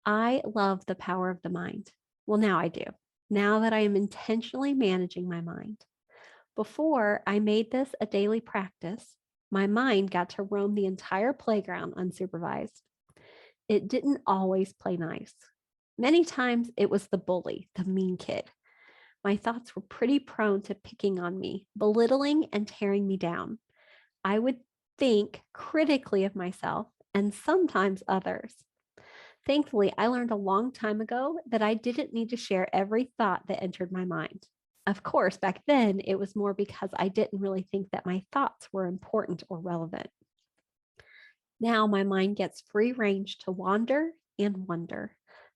I love the power of the mind. Well, now I do. Now that I am intentionally managing my mind. Before I made this a daily practice, my mind got to roam the entire playground unsupervised. It didn't always play nice. Many times it was the bully, the mean kid. My thoughts were pretty prone to picking on me, belittling and tearing me down. I would think critically of myself and sometimes others. Thankfully, I learned a long time ago that I didn't need to share every thought that entered my mind. Of course, back then it was more because I didn't really think that my thoughts were important or relevant. Now my mind gets free range to wander and wonder,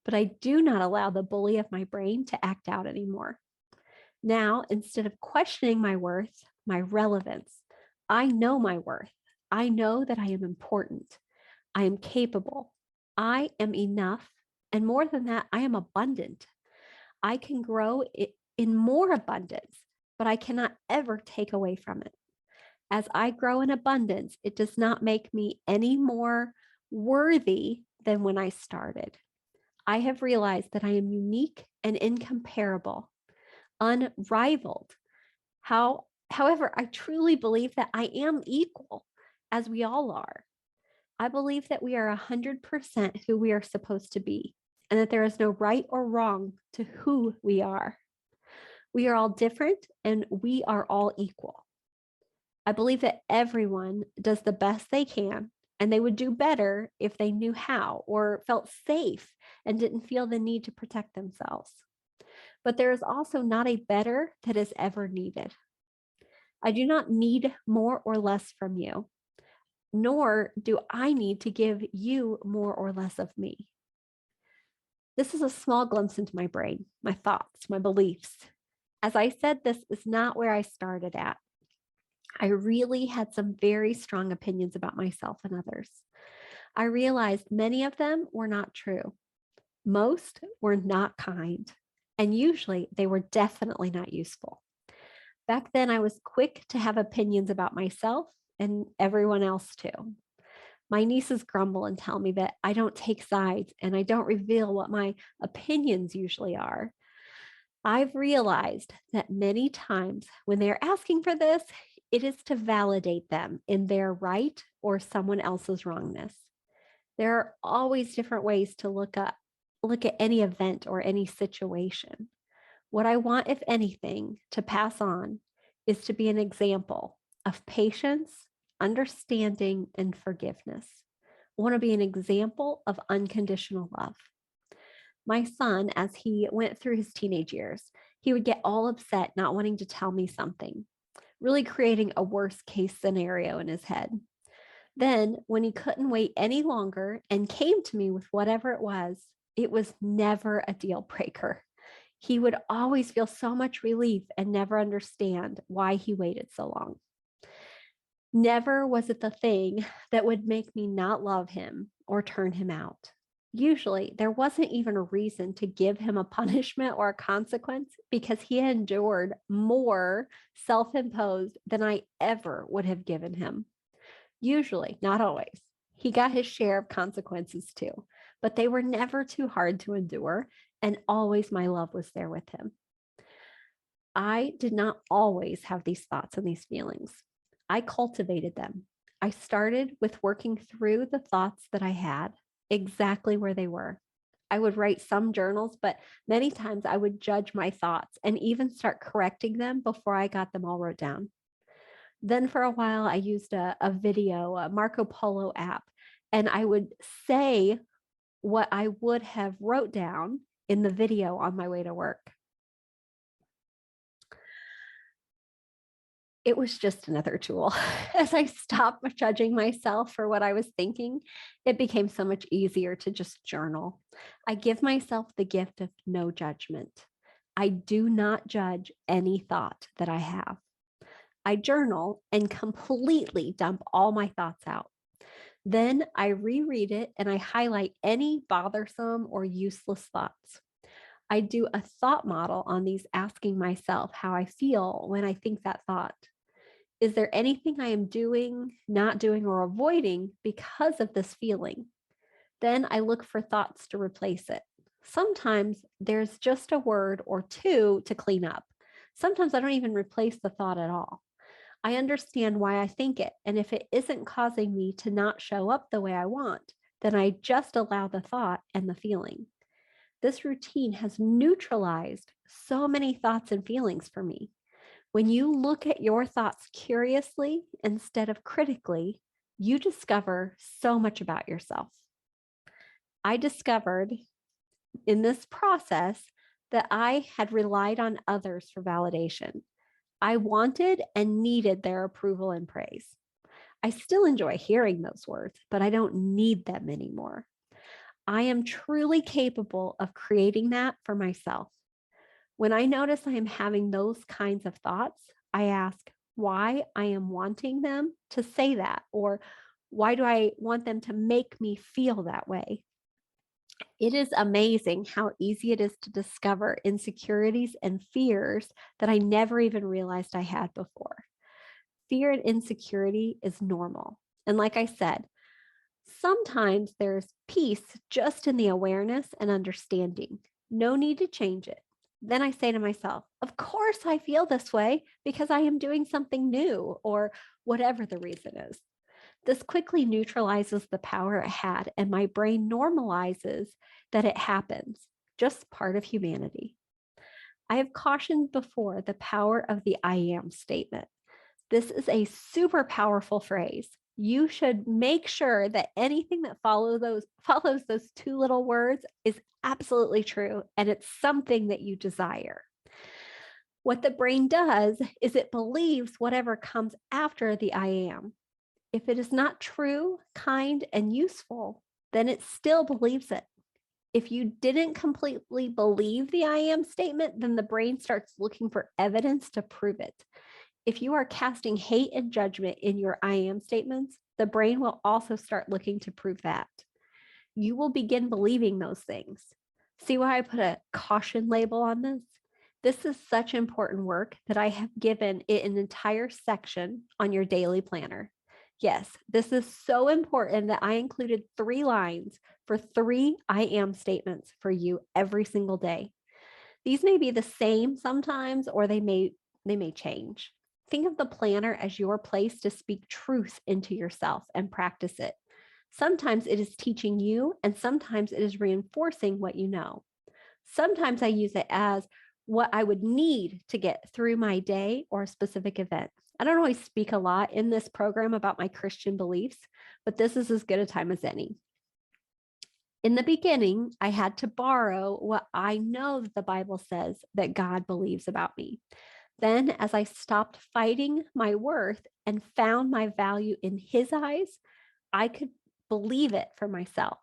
but I do not allow the bully of my brain to act out anymore. Now, instead of questioning my worth, my relevance, I know my worth. I know that I am important. I am capable. I am enough. And more than that, I am abundant. I can grow in more abundance, but I cannot ever take away from it. As I grow in abundance, it does not make me any more worthy than when I started. I have realized that I am unique and incomparable, unrivaled. However, I truly believe that I am equal, as we all are. I believe that we are 100% who we are supposed to be, and that there is no right or wrong to who we are. We are all different and we are all equal. I believe that everyone does the best they can, and they would do better if they knew how or felt safe and didn't feel the need to protect themselves. But there is also not a better that is ever needed. I do not need more or less from you, nor do I need to give you more or less of me. This is a small glimpse into my brain, my thoughts, my beliefs. As I said, this is not where I started at. I really had some very strong opinions about myself and others. I realized many of them were not true. Most were not kind, and usually they were definitely not useful. Back then, I was quick to have opinions about myself and everyone else too. My nieces grumble and tell me that I don't take sides and I don't reveal what my opinions usually are. I've realized that many times when they're asking for this, it is to validate them in their right or someone else's wrongness. There are always different ways to look at any event or any situation. What I want, if anything, to pass on is to be an example of patience, understanding, and forgiveness. I want to be an example of unconditional love. My son, as he went through his teenage years, he would get all upset, not wanting to tell me something, really creating a worst case scenario in his head. Then, when he couldn't wait any longer and came to me with whatever it was never a deal breaker. He would always feel so much relief and never understand why he waited so long. Never was it the thing that would make me not love him or turn him out. Usually, there wasn't even a reason to give him a punishment or a consequence because he had endured more self imposed than I ever would have given him. Usually, not always. He got his share of consequences too, but they were never too hard to endure, and always my love was there with him. I did not always have these thoughts and these feelings. I cultivated them. I started with working through the thoughts that I had, exactly where they were. I would write some journals, but many times I would judge my thoughts and even start correcting them before I got them all wrote down. Then for a while, I used a video, a Marco Polo app, and I would say what I would have wrote down in the video on my way to work. It was just another tool. As I stopped judging myself for what I was thinking, it became so much easier to just journal. I give myself the gift of no judgment. I do not judge any thought that I have. I journal and completely dump all my thoughts out. Then I reread it and I highlight any bothersome or useless thoughts. I do a thought model on these, asking myself how I feel when I think that thought. Is there anything I am doing, not doing, or avoiding because of this feeling? Then I look for thoughts to replace it. Sometimes there's just a word or two to clean up. Sometimes I don't even replace the thought at all. I understand why I think it. And if it isn't causing me to not show up the way I want, then I just allow the thought and the feeling. This routine has neutralized so many thoughts and feelings for me. When you look at your thoughts curiously instead of critically, you discover so much about yourself. I discovered in this process that I had relied on others for validation. I wanted and needed their approval and praise. I still enjoy hearing those words, but I don't need them anymore. I am truly capable of creating that for myself. When I notice I am having those kinds of thoughts, I ask why I am wanting them to say that, or why do I want them to make me feel that way? It is amazing how easy it is to discover insecurities and fears that I never even realized I had before. Fear and insecurity is normal. And like I said, sometimes there's peace just in the awareness and understanding. No need to change it. Then I say to myself, of course I feel this way because I am doing something new or whatever the reason is. This quickly neutralizes the power it had, and my brain normalizes that it happens, just part of humanity. I have cautioned before the power of the I am statement. This is a super powerful phrase. You should make sure that anything that follows those two little words is absolutely true and it's something that you desire. What the brain does is it believes whatever comes after the I am. If it is not true, kind, and useful, then it still believes it. If you didn't completely believe the I am statement, then the brain starts looking for evidence to prove it. If you are casting hate and judgment in your I am statements, the brain will also start looking to prove that. You will begin believing those things. See why I put a caution label on this? This is such important work that I have given it an entire section on your daily planner. Yes, this is so important that I included 3 lines for 3 I am statements for you every single day. These may be the same sometimes, or they may change. Think of the planner as your place to speak truth into yourself and practice it. Sometimes it is teaching you, and sometimes it is reinforcing what you know. Sometimes I use it as what I would need to get through my day or a specific event. I don't always speak a lot in this program about my Christian beliefs, but this is as good a time as any. In the beginning, I had to borrow what I know that the Bible says that God believes about me. Then, as I stopped fighting my worth and found my value in His eyes, I could believe it for myself.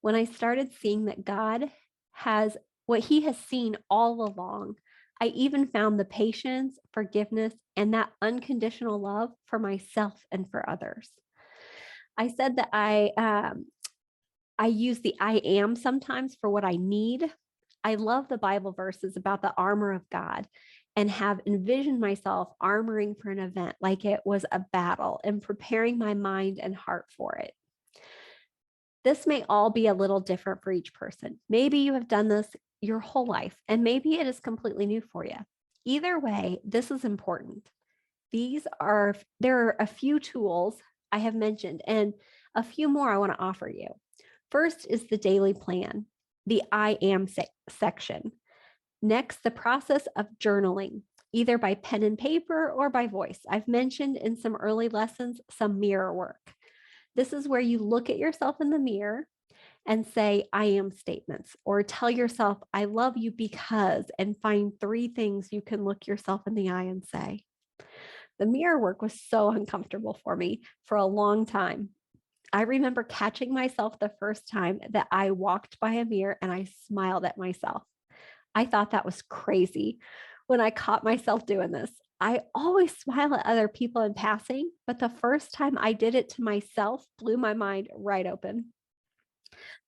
When I started seeing that God has what He has seen all along, I even found the patience, forgiveness, and that unconditional love for myself and for others. I said that I use the I am sometimes for what I need. I love the Bible verses about the armor of God and have envisioned myself armoring for an event like it was a battle and preparing my mind and heart for it. This may all be a little different for each person. Maybe you have done this your whole life, and maybe it is completely new for you. Either way, this is important. There are a few tools I have mentioned and a few more I want to offer you. First is the daily plan, the I am section. Next, the process of journaling, either by pen and paper or by voice. I've mentioned in some early lessons some mirror work. This is where you look at yourself in the mirror and say I am statements, or tell yourself I love you because, and find 3 things you can look yourself in the eye and say. The mirror work was so uncomfortable for me for a long time. I remember catching myself the first time that I walked by a mirror and I smiled at myself. I thought that was crazy when I caught myself doing this. I always smile at other people in passing, but the first time I did it to myself blew my mind right open.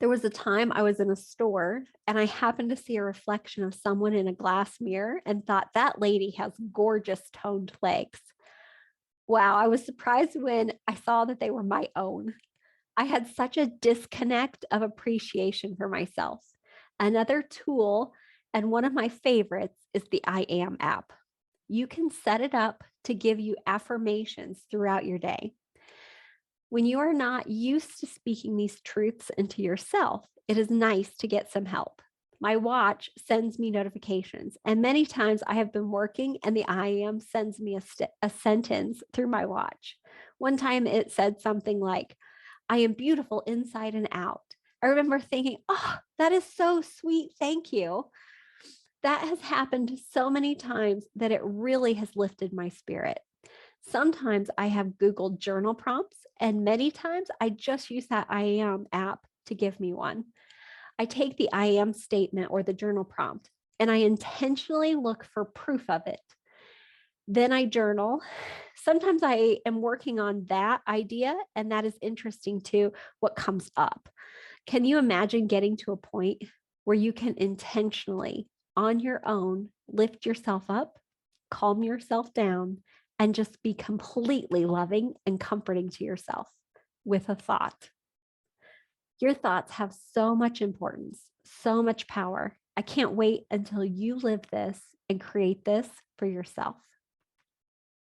There was a time I was in a store and I happened to see a reflection of someone in a glass mirror and thought that lady has gorgeous toned legs. Wow, I was surprised when I saw that they were my own. I had such a disconnect of appreciation for myself. Another tool, and one of my favorites, is the I Am app. You can set it up to give you affirmations throughout your day. When you are not used to speaking these truths into yourself, it is nice to get some help. My watch sends me notifications, and many times I have been working and the I Am sends me a sentence through my watch. One time it said something like, I am beautiful inside and out. I remember thinking, oh, that is so sweet. Thank you. That has happened so many times that it really has lifted my spirit. Sometimes I have Googled journal prompts, and many times I just use that I Am app to give me one. I take the I Am statement or the journal prompt and I intentionally look for proof of it. Then I journal. Sometimes I am working on that idea, and that is interesting too, what comes up. Can you imagine getting to a point where you can intentionally, on your own, lift yourself up, calm yourself down, and just be completely loving and comforting to yourself with a thought? Your thoughts have so much importance, so much power. I can't wait until you live this and create this for yourself.